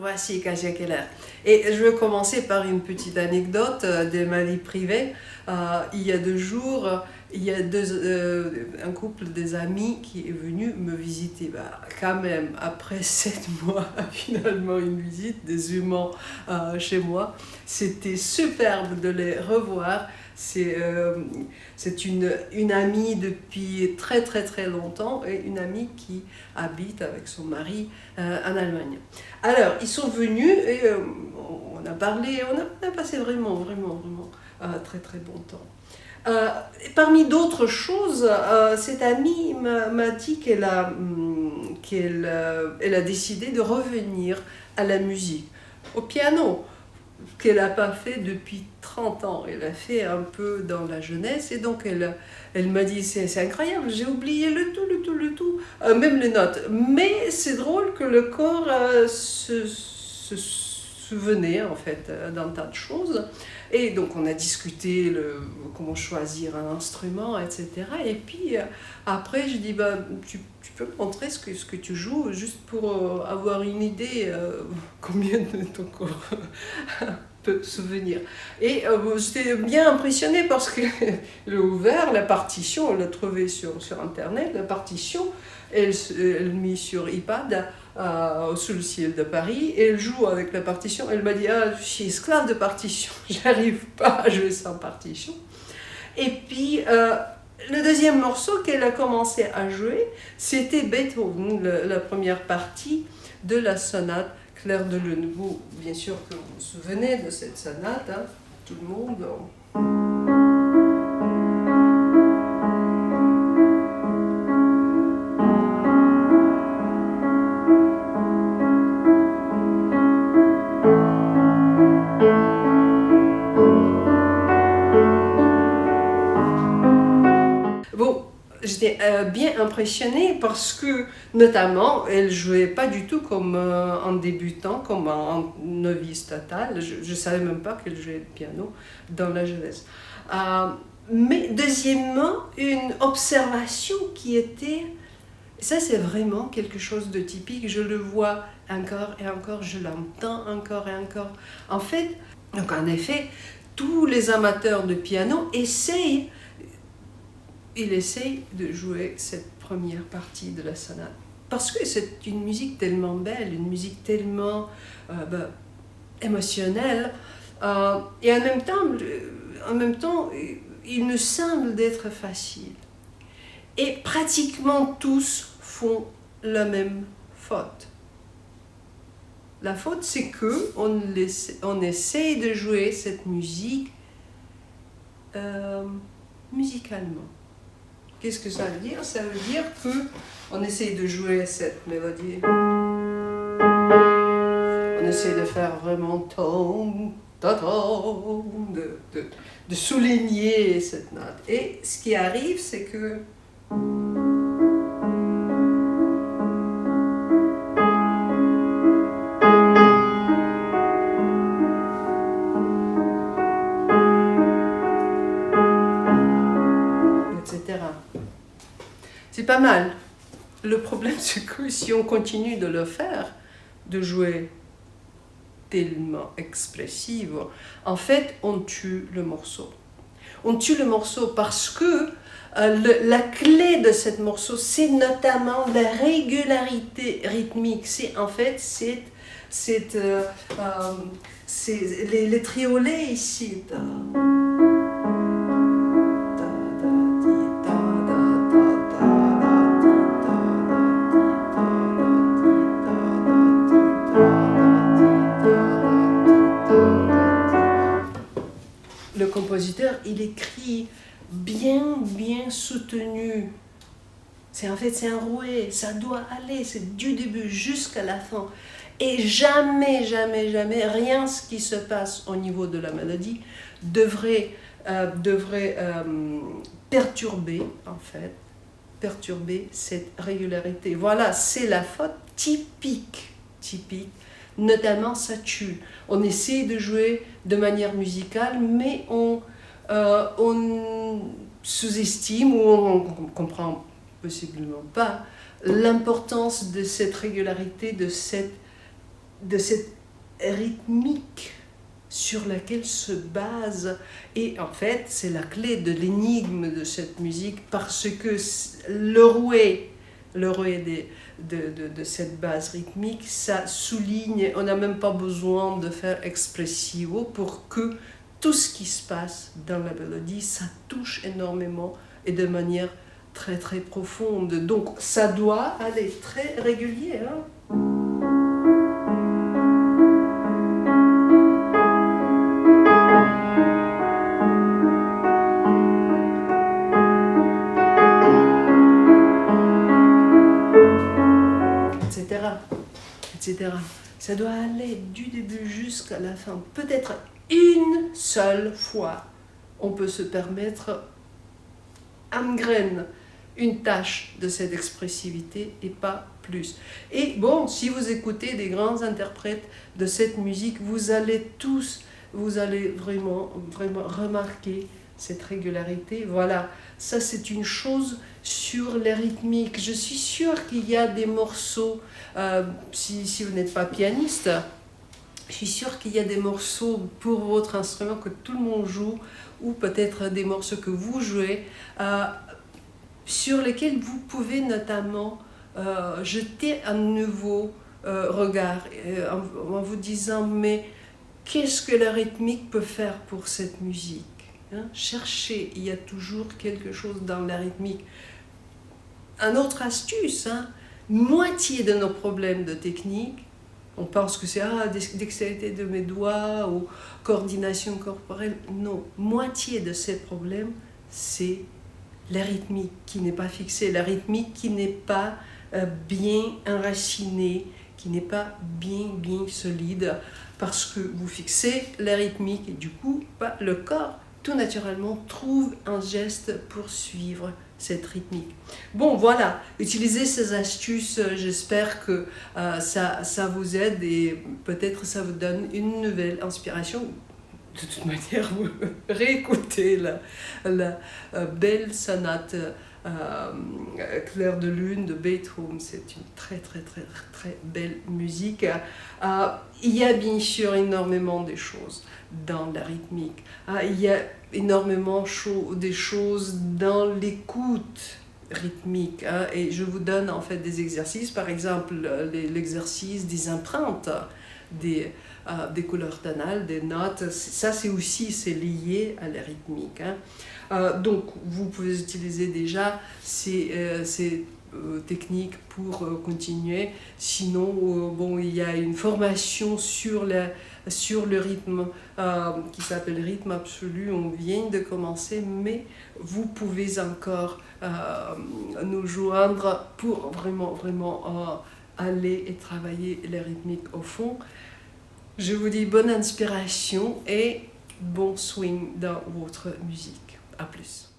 voici Kasia Keller. Et je vais commencer par une petite anecdote de ma vie privée. Il y a 2 jours, il y a un couple des amis qui est venu me visiter. Quand même, après 7 mois, finalement une visite des humains chez moi. C'était superbe de les revoir. C'est une amie depuis très très très longtemps et une amie qui habite avec son mari en Allemagne. Alors, ils sont venus et on a parlé, on a passé vraiment très très bon temps. Parmi d'autres choses, cette amie m'a dit qu'elle a décidé de revenir à la musique, au piano, qu'elle n'a pas fait depuis 30 ans. Elle a fait un peu dans la jeunesse et donc elle m'a dit c'est incroyable, j'ai oublié le tout, même les notes. Mais c'est drôle que le corps se souvenait en fait d'un tas de choses. Et donc on a discuté comment choisir un instrument, etc. Et puis après je dis tu peux me montrer ce que tu joues juste pour avoir une idée combien de ton corps peut souvenir. Et j'étais bien impressionnée parce qu'elle a ouvert la partition, elle l'a trouvée sur internet, la partition, elle mise sur iPad sous le ciel de Paris, et elle joue avec la partition. Elle m'a dit je suis esclave de partition, j'arrive pas à jouer sans partition. Et puis le deuxième morceau qu'elle a commencé à jouer, c'était Beethoven, la première partie de la sonate Clair de Lune. Vous, bien sûr que vous vous souvenez de cette sonate, hein, tout le monde. Bon, j'étais bien impressionnée parce que, notamment, elle jouait pas du tout comme un débutant, comme un novice total. Je ne savais même pas qu'elle jouait le piano dans la jeunesse. Mais deuxièmement, une observation qui était... Ça, c'est vraiment quelque chose de typique. Je le vois encore et encore, je l'entends encore et encore. En effet, tous les amateurs de piano essayent de jouer cette première partie de la sonate. Parce que c'est une musique tellement belle, une musique tellement émotionnelle. Et en même temps, il nous semble d'être facile. Et pratiquement tous font la même faute. La faute, c'est qu'on essaye de jouer cette musique musicalement. Qu'est-ce que ça veut dire? Ça veut dire qu'on essaye de jouer cette mélodie. On essaye de faire vraiment de souligner cette note. Et ce qui arrive, c'est que c'est pas mal. Le problème, c'est que si on continue de le faire, de jouer tellement expressif, en fait, on tue le morceau. On tue le morceau parce que la clé de ce morceau, c'est notamment la régularité rythmique. C'est les triolets ici. Le compositeur, il écrit bien soutenu. C'est un rouet, ça doit aller, c'est du début jusqu'à la fin. Et jamais, rien ce qui se passe au niveau de la mélodie devrait perturber cette régularité. Voilà, c'est la faute typique. Notamment, ça tue. On essaie de jouer de manière musicale, mais on sous-estime ou on ne comprend possiblement pas l'importance de cette régularité, de cette de cette rythmique sur laquelle se base. Et en fait, c'est la clé de l'énigme de cette musique, parce que le rouet de cette base rythmique, ça souligne, on n'a même pas besoin de faire expressivo pour que tout ce qui se passe dans la mélodie, ça touche énormément et de manière très très profonde. Donc ça doit aller très régulier, hein. Etc. Ça doit aller du début jusqu'à la fin. Peut-être une seule fois, on peut se permettre une graine, une tâche de cette expressivité et pas plus. Et bon, si vous écoutez des grands interprètes de cette musique, vous allez vraiment remarquer cette régularité. Voilà, ça c'est une chose sur les rythmiques. Je suis sûre qu'il y a des morceaux, si vous n'êtes pas pianiste, je suis sûre qu'il y a des morceaux pour votre instrument que tout le monde joue, ou peut-être des morceaux que vous jouez, sur lesquels vous pouvez notamment jeter un nouveau regard, en vous disant, mais qu'est-ce que la rythmique peut faire pour cette musique? Cherchez, il y a toujours quelque chose dans la rythmique. Un autre astuce, moitié de nos problèmes de technique, on pense que c'est dextérité de mes doigts ou coordination corporelle. Non, moitié de ces problèmes, c'est la rythmique qui n'est pas fixée, la rythmique qui n'est pas bien enracinée, qui n'est pas bien solide, parce que vous fixez la rythmique et du coup, le corps tout naturellement trouve un geste pour suivre cette rythmique. Bon, voilà, utilisez ces astuces, j'espère que ça vous aide et peut-être ça vous donne une nouvelle inspiration. De toute manière, vous réécoutez la belle sonate Clair de lune de Beethoven, c'est une très belle musique. Il y a bien sûr énormément de choses dans la rythmique. Il y a énormément des choses dans l'écoute rythmique. Et je vous donne en fait des exercices, par exemple l'exercice des empreintes, des couleurs tonales, des notes. Ça c'est lié à la rythmique. Donc vous pouvez utiliser déjà ces techniques pour continuer. Sinon, bon, il y a une formation sur le rythme qui s'appelle Rythme Absolu. On vient de commencer, mais vous pouvez encore nous joindre pour vraiment aller et travailler les rythmiques au fond. Je vous dis bonne inspiration et bon swing dans votre musique. À plus.